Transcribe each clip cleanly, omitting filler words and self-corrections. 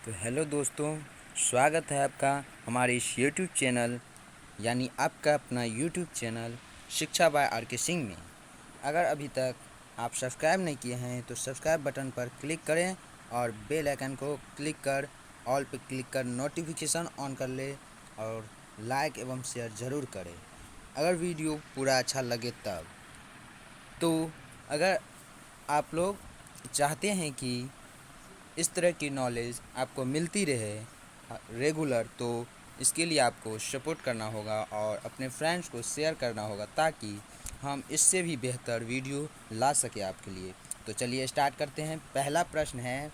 तो हेलो दोस्तों, स्वागत है आपका हमारे इस यूट्यूब चैनल यानी आपका अपना यूट्यूब चैनल शिक्षा बाय आर के सिंह में। अगर अभी तक आप सब्सक्राइब नहीं किए हैं तो सब्सक्राइब बटन पर क्लिक करें और बेल आइकन को क्लिक कर ऑल पर क्लिक कर नोटिफिकेशन ऑन कर ले और लाइक एवं शेयर ज़रूर करें अगर वीडियो पूरा अच्छा लगे तब। तो अगर आप लोग चाहते हैं कि इस तरह की नॉलेज आपको मिलती रहे रेगुलर, तो इसके लिए आपको सपोर्ट करना होगा और अपने फ्रेंड्स को शेयर करना होगा ताकि हम इससे भी बेहतर वीडियो ला सके आपके लिए। तो चलिए स्टार्ट करते हैं। पहला प्रश्न है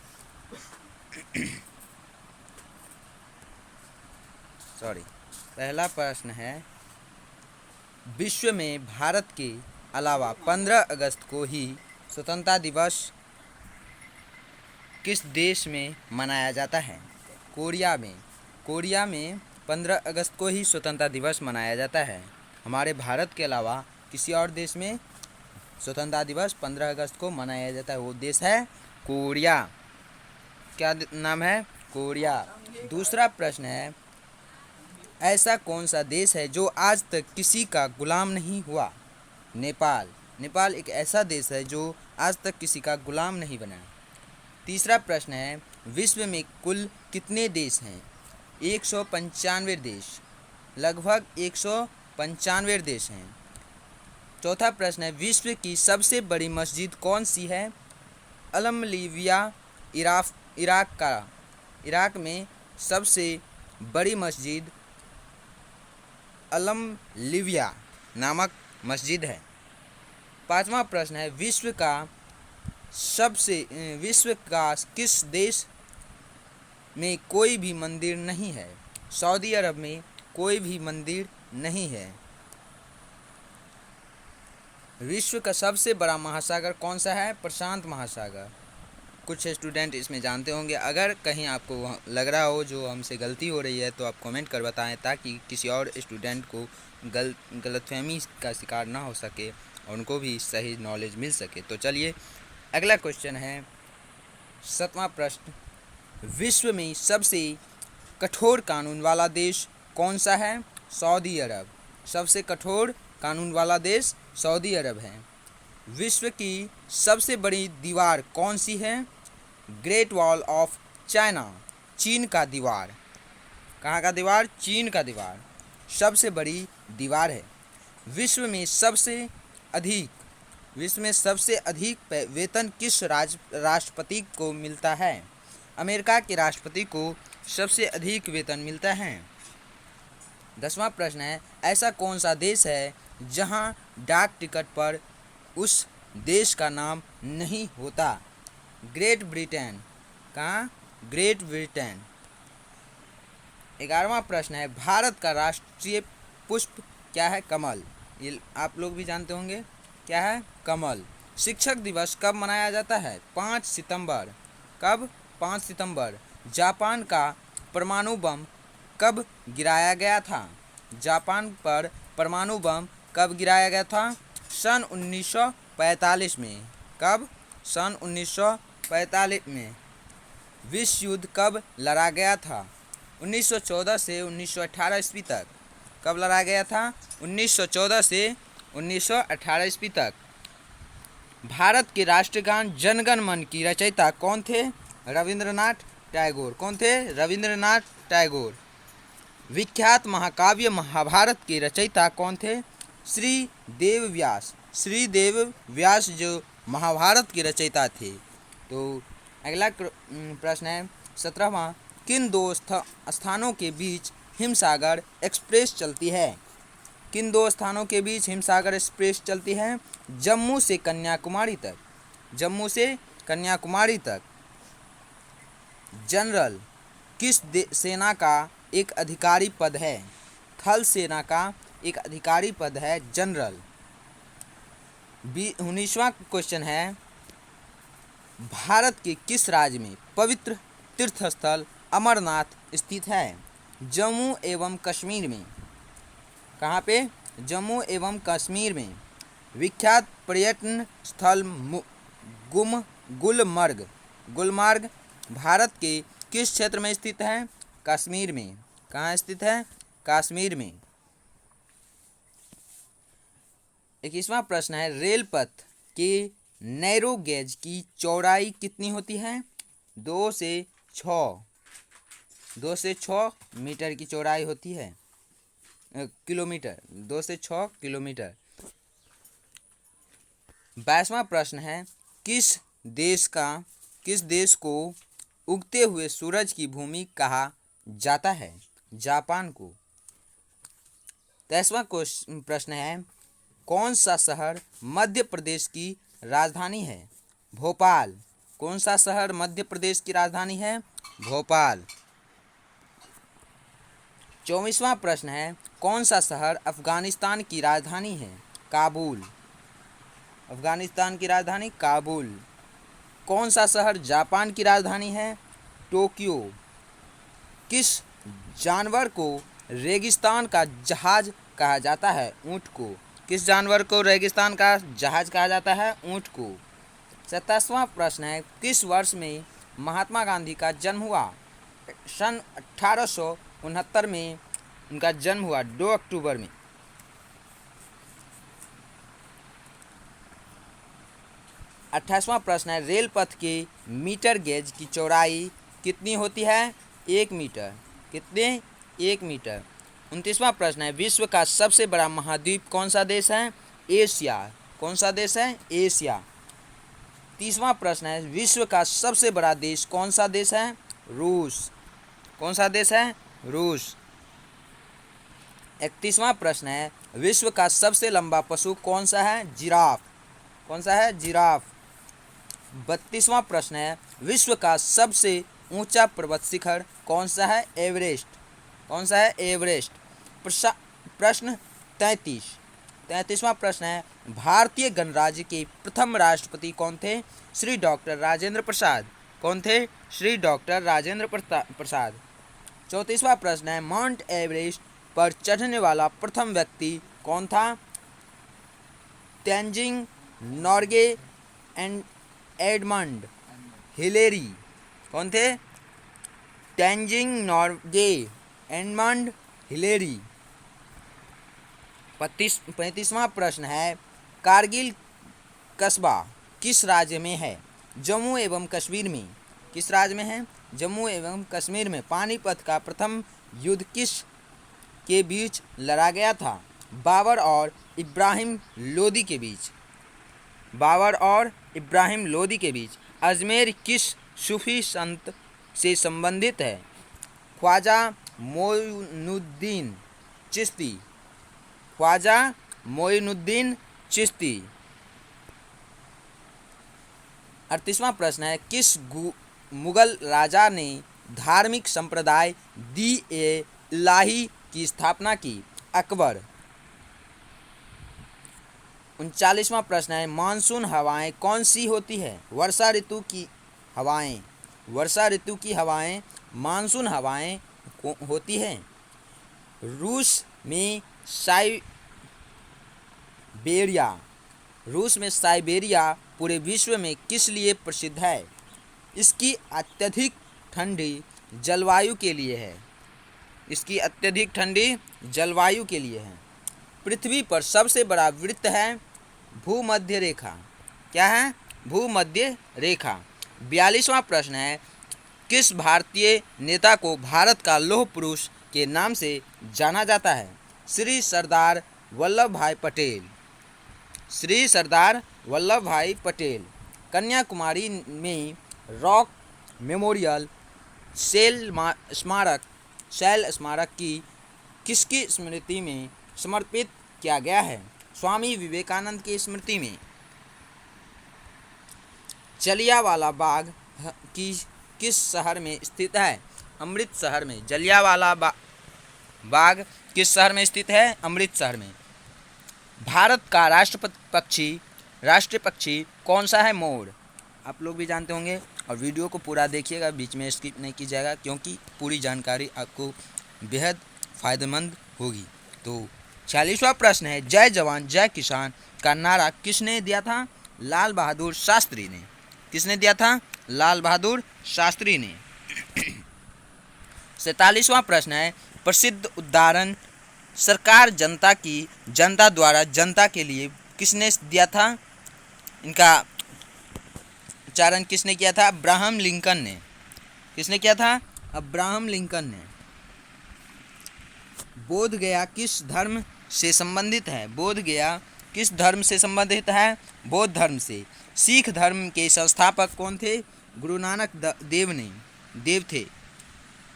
पहला प्रश्न है, विश्व में भारत के अलावा 15 अगस्त को ही स्वतंत्रता दिवस किस देश में मनाया जाता है? कोरिया में 15 अगस्त को ही स्वतंत्रता दिवस मनाया जाता है। हमारे भारत के अलावा किसी और देश में स्वतंत्रता दिवस 15 अगस्त को मनाया जाता है, वो देश है कोरिया। क्या नाम है? कोरिया। दूसरा प्रश्न है, ऐसा कौन सा देश है जो आज तक किसी का गुलाम नहीं हुआ? नेपाल एक ऐसा देश है जो आज तक किसी का गुलाम नहीं बना। तीसरा प्रश्न है, विश्व में कुल कितने देश हैं? 195 देश, लगभग 195 देश हैं। चौथा प्रश्न है, विश्व की सबसे बड़ी मस्जिद कौन सी है? अल-लिविया, इराक में सबसे बड़ी मस्जिद अल-लिविया नामक मस्जिद है। पांचवा प्रश्न है, विश्व का किस देश में कोई भी मंदिर नहीं है? सऊदी अरब में कोई भी मंदिर नहीं है। विश्व का सबसे बड़ा महासागर कौन सा है? प्रशांत महासागर। कुछ स्टूडेंट इसमें जानते होंगे। अगर कहीं आपको लग रहा हो जो हमसे गलती हो रही है तो आप कमेंट कर बताएं ताकि किसी और स्टूडेंट को गलतफहमी का शिकार ना हो सके और उनको भी सही नॉलेज मिल सके। तो चलिए अगला क्वेश्चन है, 7वां प्रश्न, विश्व में सबसे कठोर कानून वाला देश कौन सा है? सऊदी अरब। सबसे कठोर कानून वाला देश सऊदी अरब है। विश्व की सबसे बड़ी दीवार कौन सी है? ग्रेट वॉल ऑफ चाइना, चीन का दीवार। कहाँ का दीवार? चीन का दीवार सबसे बड़ी दीवार है। विश्व में सबसे अधिक वेतन किस राष्ट्रपति को मिलता है? अमेरिका के राष्ट्रपति को सबसे अधिक वेतन मिलता है। 10वां प्रश्न है, ऐसा कौन सा देश है जहां डाक टिकट पर उस देश का नाम नहीं होता? Great Britain. कहाँ? Great Britain. 11वां प्रश्न है, भारत का राष्ट्रीय पुष्प क्या है? कमल। ये आप लोग भी जानते होंगे क्या है? कमल। शिक्षक दिवस कब मनाया जाता है? 5 सितंबर। कब? 5 सितंबर। जापान का परमाणु बम कब गिराया गया था? जापान पर परमाणु बम कब गिराया गया था? सन 1945 में। कब? सन 1945 में। विश्व युद्ध कब लड़ा गया था? 1914 से 1918 ईस्वी तक। कब लड़ा गया था? 1914 से 1918 ईस्वी तक। भारत के राष्ट्रगान जनगण मन की रचयिता कौन थे? रविंद्रनाथ टैगोर। कौन थे? रविंद्रनाथ टैगोर। विख्यात महाकाव्य महाभारत के रचयिता कौन थे? श्री देव व्यास जो महाभारत के रचयिता थे। तो अगला प्रश्न है 17वां, किन दो स्थानों के बीच हिमसागर एक्सप्रेस चलती है? किन दो स्थानों के बीच हिमसागर एक्सप्रेस चलती है? जम्मू से कन्याकुमारी तक। जम्मू से कन्याकुमारी तक। जनरल किस सेना का एक अधिकारी पद है? थल सेना का एक अधिकारी पद है जनरल। 19वां क्वेश्चन है, भारत के किस राज्य में पवित्र तीर्थस्थल अमरनाथ स्थित है? जम्मू एवं कश्मीर में। कहाँ पे? जम्मू एवं कश्मीर में। विख्यात पर्यटन स्थल गुलमर्ग भारत के किस क्षेत्र में स्थित है? कश्मीर में। कहाँ स्थित है? कश्मीर में। 21वां प्रश्न है, रेल पथ के नैरो गेज की चौड़ाई कितनी होती है? 2 से 6 मीटर की चौड़ाई होती है। किलोमीटर, 2 से 6 किलोमीटर। 22वां प्रश्न है, किस देश को उगते हुए सूरज की भूमि कहा जाता है? जापान को। 23वां प्रश्न है, कौन सा शहर मध्य प्रदेश की राजधानी है? भोपाल। कौन सा शहर मध्य प्रदेश की राजधानी है? भोपाल। 24वां प्रश्न है, कौन सा शहर अफगानिस्तान की राजधानी है? काबुल। अफगानिस्तान की राजधानी काबुल। कौन सा शहर जापान की राजधानी है? टोक्यो। किस जानवर को रेगिस्तान का जहाज कहा जाता है? ऊँट को। किस जानवर को रेगिस्तान का जहाज कहा जाता है? ऊँट को। 27वां प्रश्न है, किस वर्ष में महात्मा गांधी का जन्म हुआ? सन 1869 में उनका जन्म हुआ, 2 अक्टूबर में। 28वां प्रश्न है, रेल पथ के मीटर गेज की चौड़ाई कितनी होती है? 1 मीटर। कितने? 1 मीटर। 29वां प्रश्न है, विश्व का सबसे बड़ा महाद्वीप कौन सा देश है? एशिया। कौन सा देश है? एशिया। 30वां प्रश्न है, विश्व का सबसे बड़ा देश कौन सा देश है? रूस। कौन सा देश है? रूस। 31वां प्रश्न है, विश्व का सबसे लंबा पशु कौन सा है? जिराफ। कौन सा है? जिराफ। 32वां प्रश्न है, विश्व का सबसे ऊंचा पर्वत शिखर कौन सा है? एवरेस्ट। कौन सा है? एवरेस्ट। प्रश्न 33वां प्रश्न है, भारतीय गणराज्य के प्रथम राष्ट्रपति कौन थे? श्री डॉक्टर राजेंद्र प्रसाद। कौन थे? श्री डॉक्टर राजेंद्र प्रसाद। 34वां प्रश्न है, माउंट एवरेस्ट पर चढ़ने वाला प्रथम व्यक्ति कौन था? Tenzing Norgay and Edmund Hillary. कौन थे? Tenzing Norgay, Edmund Hillary. 35वां प्रश्न है, कारगिल कस्बा किस राज्य में है? जम्मू एवं कश्मीर में। किस राज्य में है? जम्मू एवं कश्मीर में। पानीपत का प्रथम युद्ध किस के बीच लड़ा गया था? बाबर और इब्राहिम लोदी के बीच। बाबर और इब्राहिम लोदी के बीच। अजमेर किस सूफी संत से संबंधित है? ख्वाजा मोइनुद्दीन चिश्ती। ख्वाजा मोइनुद्दीन चिश्ती। 38वां प्रश्न है, किस मुगल राजा ने धार्मिक संप्रदाय दी-ए-इलाही की स्थापना की? अकबर। 39वां प्रश्न है, मानसून हवाएं कौन सी होती है? वर्षा ऋतु की हवाएं। वर्षा ऋतु की हवाएं मानसून हवाएं होती हैं। रूस में साइबेरिया पूरे विश्व में किस लिए प्रसिद्ध है? इसकी अत्यधिक ठंडी जलवायु के लिए है। इसकी अत्यधिक ठंडी जलवायु के लिए है। पृथ्वी पर सबसे बड़ा वृत्त है भूमध्य रेखा। क्या है? भूमध्य रेखा। 42वां प्रश्न है, किस भारतीय नेता को भारत का लौह पुरुष के नाम से जाना जाता है? श्री सरदार वल्लभ भाई पटेल। श्री सरदार वल्लभ भाई पटेल। कन्याकुमारी में रॉक मेमोरियल शैल स्मारक की किसकी स्मृति में समर्पित किया गया है? स्वामी विवेकानंद की स्मृति में। जलियांवाला बाग किस शहर में स्थित है? अमृतसर में। जलियांवाला बाग किस शहर में स्थित है? अमृतसर में। भारत का राष्ट्रीय पक्षी कौन सा है? मोर। आप लोग भी जानते होंगे, और वीडियो को पूरा देखिएगा, बीच में स्किप नहीं कीजिएगा, क्योंकि पूरी जानकारी आपको बेहद फ़ायदेमंद होगी। तो 40वां प्रश्न है, जय जवान जय किसान का नारा किसने दिया था? लाल बहादुर शास्त्री ने। किसने दिया था? लाल बहादुर शास्त्री ने। 47वां प्रश्न है, प्रसिद्ध उदाहरण सरकार जनता द्वारा जनता के लिए किसने दिया था? इनका उच्चारण किसने किया था? अब्राहम लिंकन ने। किसने किया था? अब्राहम लिंकन ने। बोध गया किस धर्म से संबंधित है? बोध गया किस धर्म से संबंधित है? बौद्ध धर्म से। सिख धर्म के संस्थापक कौन थे? गुरु नानक देव थे।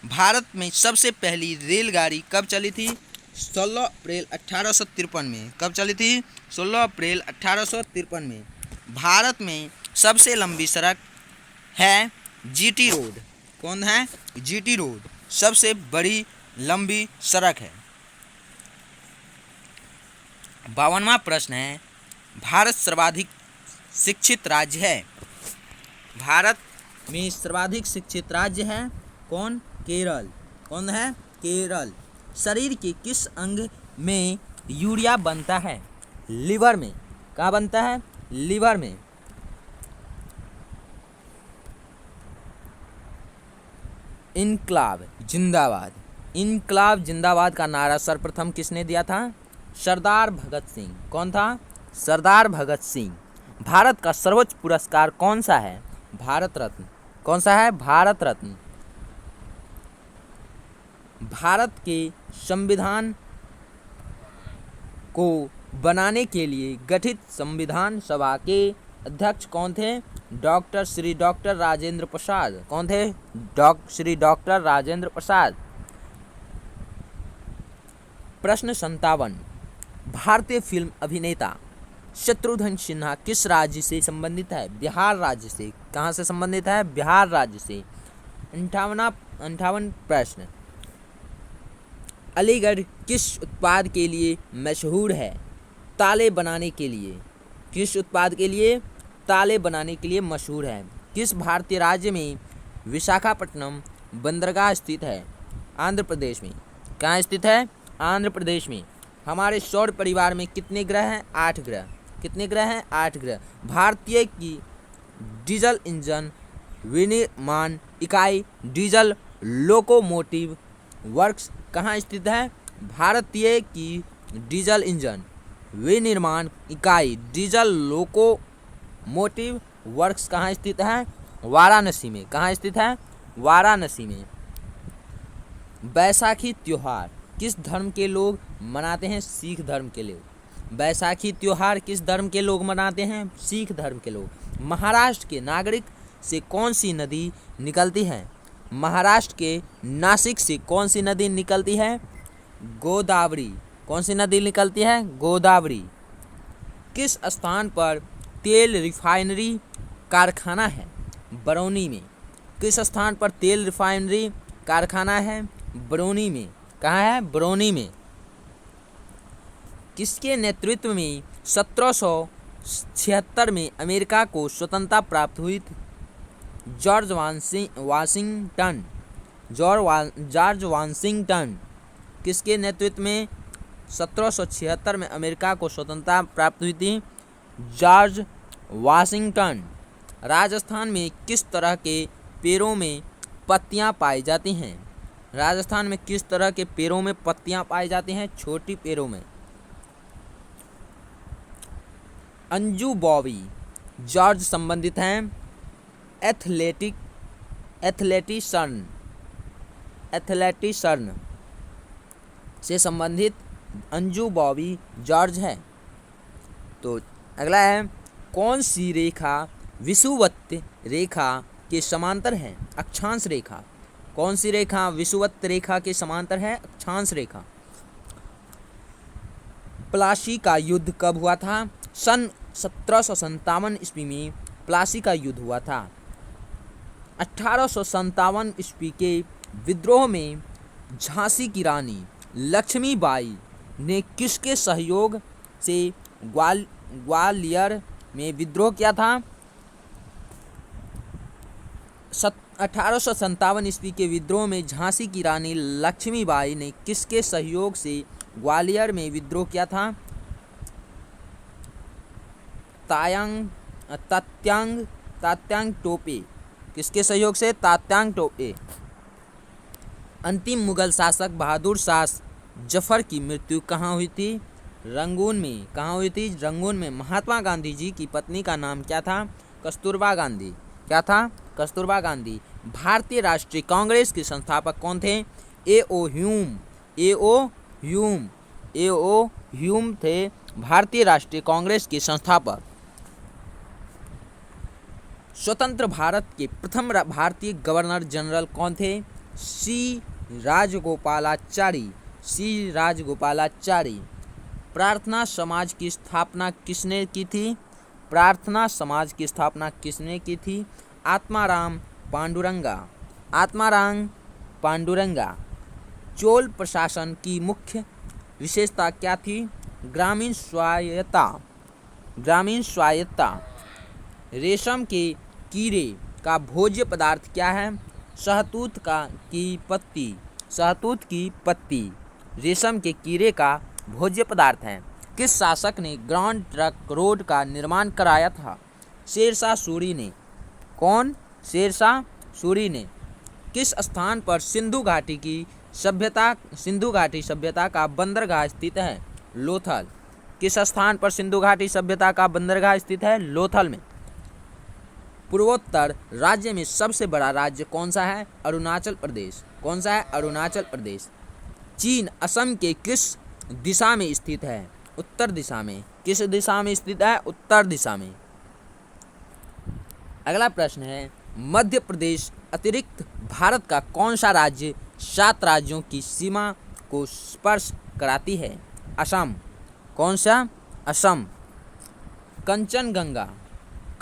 भारत में सबसे पहली रेलगाड़ी कब चली थी? 16 अप्रैल 1853 में। कब चली थी? 16 अप्रैल 1853 में। भारत में सबसे लंबी सड़क है जीटी रोड। कौन है? जीटी रोड सबसे बड़ी लंबी सड़क है। 52वां प्रश्न है, भारत सर्वाधिक शिक्षित राज्य है। भारत में सर्वाधिक शिक्षित राज्य है कौन? केरल। कौन है? केरल। शरीर के किस अंग में यूरिया बनता है? लीवर में। कहाँ बनता है? लीवर में। इनकलाब जिंदाबाद। इनकलाब जिंदाबाद का नारा सर्वप्रथम किसने दिया था? सरदार भगत सिंह। कौन था? सरदार भगत सिंह। भारत का सर्वोच्च पुरस्कार कौन सा है? भारत रत्न। कौन सा है? भारत रत्न। भारत के संविधान को बनाने के लिए गठित संविधान सभा के अध्यक्ष कौन थे? डॉक्टर राजेंद्र प्रसाद। कौन थे? श्री डॉक्टर राजेंद्र प्रसाद। प्रश्न 57, भारतीय फिल्म अभिनेता शत्रुघ्न सिन्हा किस राज्य से संबंधित है? बिहार राज्य से। कहाँ से संबंधित है? बिहार राज्य से। 58वां प्रश्न, अलीगढ़ किस उत्पाद के लिए मशहूर है? ताले बनाने के लिए। किस उत्पाद के लिए? ताले बनाने के लिए मशहूर है। किस भारतीय राज्य में विशाखापट्टनम बंदरगाह स्थित है? आंध्र प्रदेश में। कहाँ स्थित है? आंध्र प्रदेश में। हमारे सौर परिवार में कितने ग्रह हैं? 8 ग्रह। कितने ग्रह हैं? 8 ग्रह। भारतीय की डीजल इंजन विनिर्माण इकाई डीजल लोकोमोटिव वर्क्स कहाँ स्थित है? भारतीय की डीजल इंजन विनिर्माण इकाई डीजल लोकोमोटिव वर्क्स कहाँ स्थित है? वाराणसी में। कहाँ स्थित है? वाराणसी में। बैसाखी त्योहार किस धर्म के लोग मनाते हैं? सिख धर्म के लोग। बैसाखी त्योहार किस धर्म के लोग मनाते हैं? सिख धर्म के लोग। महाराष्ट्र के नागरिक से कौन सी नदी निकलती है? महाराष्ट्र के नासिक से कौन सी नदी निकलती है? गोदावरी। कौन सी नदी निकलती है? गोदावरी। किस स्थान पर तेल रिफाइनरी कारखाना है? बरौनी में। किस स्थान पर तेल रिफाइनरी कारखाना है? बरौनी में। कहाँ है? बरौनी में। किसके नेतृत्व में 1776 में अमेरिका को स्वतंत्रता प्राप्त हुई थी? George Washington. किसके नेतृत्व में 1776 में अमेरिका को स्वतंत्रता प्राप्त हुई थी? George Washington. राजस्थान में किस तरह के पेड़ों में पत्तियां पाई जाती हैं? राजस्थान में किस तरह के पेड़ों में पत्तियां पाई जाती हैं? छोटी पेड़ों में। अंजू बॉबी जॉर्ज संबंधित हैं एथलेटिक्स से संबंधित अंजू बॉबी जॉर्ज है। तो अगला है, कौन सी रेखा विषुवत रेखा के समांतर है? अक्षांश रेखा। कौन सी रेखा विषुवत रेखा के समांतर है? अक्षांश रेखा। प्लासी का युद्ध कब हुआ था? सन 1757 ईस्वी में प्लासी का युद्ध हुआ था। 1857 ईस्वी के विद्रोह में झांसी की रानी लक्ष्मीबाई ने किसके सहयोग से ग्वालियर में विद्रोह किया था? 1857 ईस्वी के विद्रोह में झांसी की रानी लक्ष्मीबाई ने किसके सहयोग से ग्वालियर में विद्रोह किया था? तात्यांग टोपे। किसके सहयोग से? तात्यांग टोपे। अंतिम मुगल शासक बहादुर शाह जफर की मृत्यु कहाँ हुई थी? रंगून में। कहाँ हुई थी? रंगून में। महात्मा गांधी जी की पत्नी का नाम क्या था? कस्तूरबा गांधी। क्या था? कस्तूरबा गांधी। भारतीय राष्ट्रीय कांग्रेस के संस्थापक कौन थे? A.O.. Hume. A.O.. Hume. A.O.. Hume थे भारतीय राष्ट्रीय कांग्रेस के संस्थापक। स्वतंत्र भारत के प्रथम भारतीय गवर्नर जनरल कौन थे? सी राजगोपालाचारी। सी राजगोपालाचारी। प्रार्थना समाज की स्थापना किसने की थी? प्रार्थना समाज की स्थापना किसने की थी? आत्माराम पांडुरंगा। आत्माराम पांडुरंगा। चोल प्रशासन की मुख्य विशेषता क्या थी? ग्रामीण स्वायत्तता। ग्रामीण स्वायत्तता। रेशम के कीड़े का भोज्य पदार्थ क्या है? शहतूत की पत्ती। शहतूत की पत्ती रेशम के कीड़े का भोज्य पदार्थ है। किस शासक ने ग्रांड ट्रंक रोड का निर्माण कराया था? शेरशाह सूरी ने। कौन? शेरशाह सूरी ने। किस स्थान पर सिंधु घाटी सभ्यता का बंदरगाह स्थित है? लोथल। किस स्थान पर सिंधु घाटी सभ्यता का बंदरगाह स्थित है? लोथल में। पूर्वोत्तर राज्य में सबसे बड़ा राज्य कौन सा है? अरुणाचल प्रदेश। कौन सा है? अरुणाचल प्रदेश। चीन असम के किस दिशा में स्थित है? उत्तर दिशा में। किस दिशा में स्थित है? उत्तर दिशा में। अगला प्रश्न है, मध्य प्रदेश अतिरिक्त भारत का कौन सा राज्य 7 राज्यों की सीमा को स्पर्श कराती है? असम। कौन सा? असम। कंचनजंगा।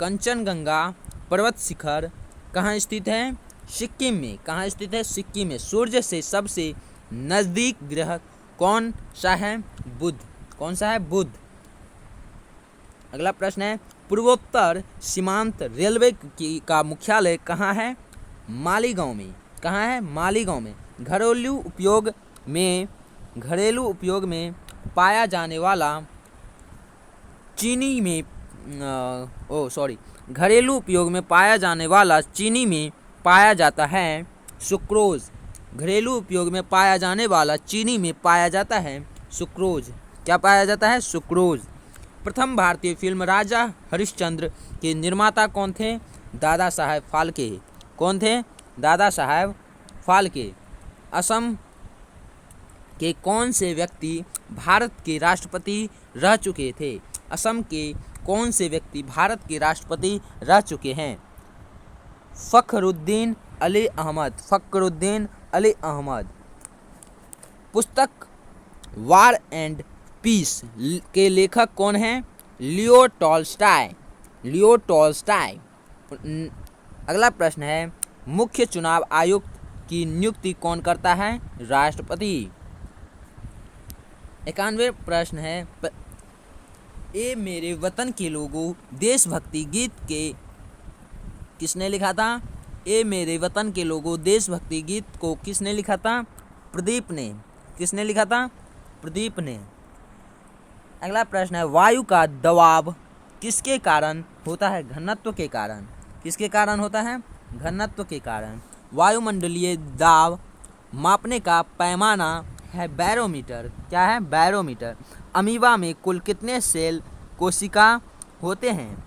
कंचनजंगा पर्वत शिखर कहाँ स्थित है? सिक्किम में। कहाँ स्थित है? सिक्किम में। सूर्य से सबसे नजदीक ग्रह कौन सा है? बुध। कौन सा है? बुध। अगला प्रश्न है, पूर्वोत्तर सीमांत रेलवे का मुख्यालय कहाँ है? मालीगांव में। कहाँ है? मालीगांव में। घरेलू उपयोग में पाया जाने वाला चीनी में घरेलू उपयोग में पाया जाने वाला चीनी में पाया जाता है सुक्रोज। घरेलू उपयोग में पाया जाने वाला चीनी में पाया जाता है सुक्रोज। क्या पाया जाता है? सुक्रोज। प्रथम भारतीय फिल्म राजा हरिश्चंद्र के निर्माता कौन थे? दादा साहेब फाल्के। कौन थे? दादा साहेब फाल्के। असम के कौन से व्यक्ति भारत के राष्ट्रपति रह चुके थे? असम के कौन से व्यक्ति भारत के राष्ट्रपति रह चुके हैं? फखरुद्दीन अली अहमद। फखरुद्दीन अली अहमद। पुस्तक वार एंड पीस के लेखक कौन हैं? Leo Tolstoy. Leo Tolstoy. अगला प्रश्न है, मुख्य चुनाव आयुक्त की नियुक्ति कौन करता है? राष्ट्रपति। 91 प्रश्न है, ए मेरे वतन के लोगों देशभक्ति गीत के किसने लिखा था? ए मेरे वतन के लोगों देशभक्ति गीत को किसने लिखा था? प्रदीप ने। किसने लिखा था? प्रदीप ने। अगला प्रश्न है, वायु का दबाव किसके कारण होता है? घनत्व के कारण। किसके कारण होता है? घनत्व के कारण। वायुमंडलीय दाब मापने का पैमाना है बैरोमीटर। क्या है? बैरोमीटर। अमीबा में कुल कितने सेल कोशिका होते हैं?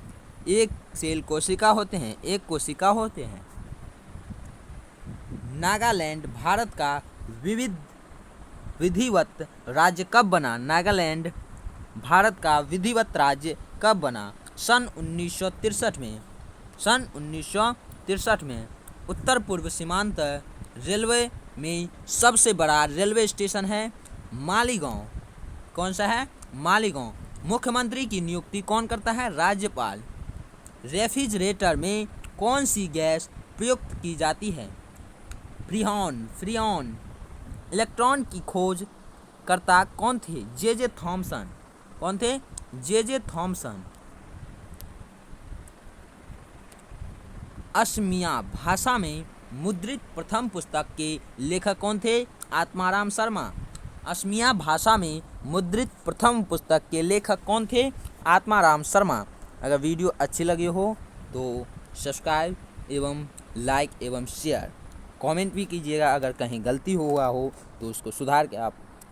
एक सेल कोशिका होते हैं। एक कोशिका होते हैं। नागालैंड भारत का विधिवत राज्य कब बना? नागालैंड भारत का विधिवत राज्य कब बना? सन 1963 में। सन 1963 में। उत्तर पूर्व सीमांत रेलवे में सबसे बड़ा रेलवे स्टेशन है मालीगांव। कौन सा है? मालीगांव। मुख्यमंत्री की नियुक्ति कौन करता है? राज्यपाल। रेफ्रिजरेटर में कौन सी गैस प्रयुक्त की जाती है? फ्रीऑन। इलेक्ट्रॉन की खोज करता कौन थे? J Thomson. कौन थे? J Thomson. असमिया भाषा में मुद्रित प्रथम पुस्तक के लेखक कौन थे? आत्माराम शर्मा। असमिया भाषा में मुद्रित प्रथम पुस्तक के लेखक कौन थे? आत्माराम शर्मा। अगर वीडियो अच्छी लगी हो तो सब्सक्राइब एवं लाइक एवं शेयर। कमेंट भी कीजिएगा। अगर कहीं गलती हुआ हो तो उसको सुधार के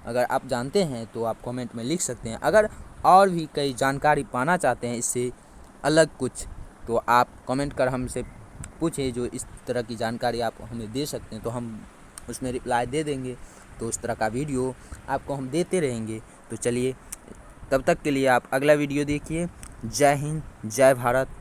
अगर आप जानते हैं तो आप कमेंट में लिख सकते हैं। अगर और भी कई जानकारी पाना चाहते हैं इससे अलग कुछ, तो आप कमेंट कर हमसे पूछे जो इस तरह की जानकारी आप हमें दे सकते हैं, तो हम उसमें रिप्लाई दे देंगे। तो उस तरह का वीडियो आपको हम देते रहेंगे। तो चलिए, तब तक के लिए आप अगला वीडियो देखिए। जय हिंद, जय भारत।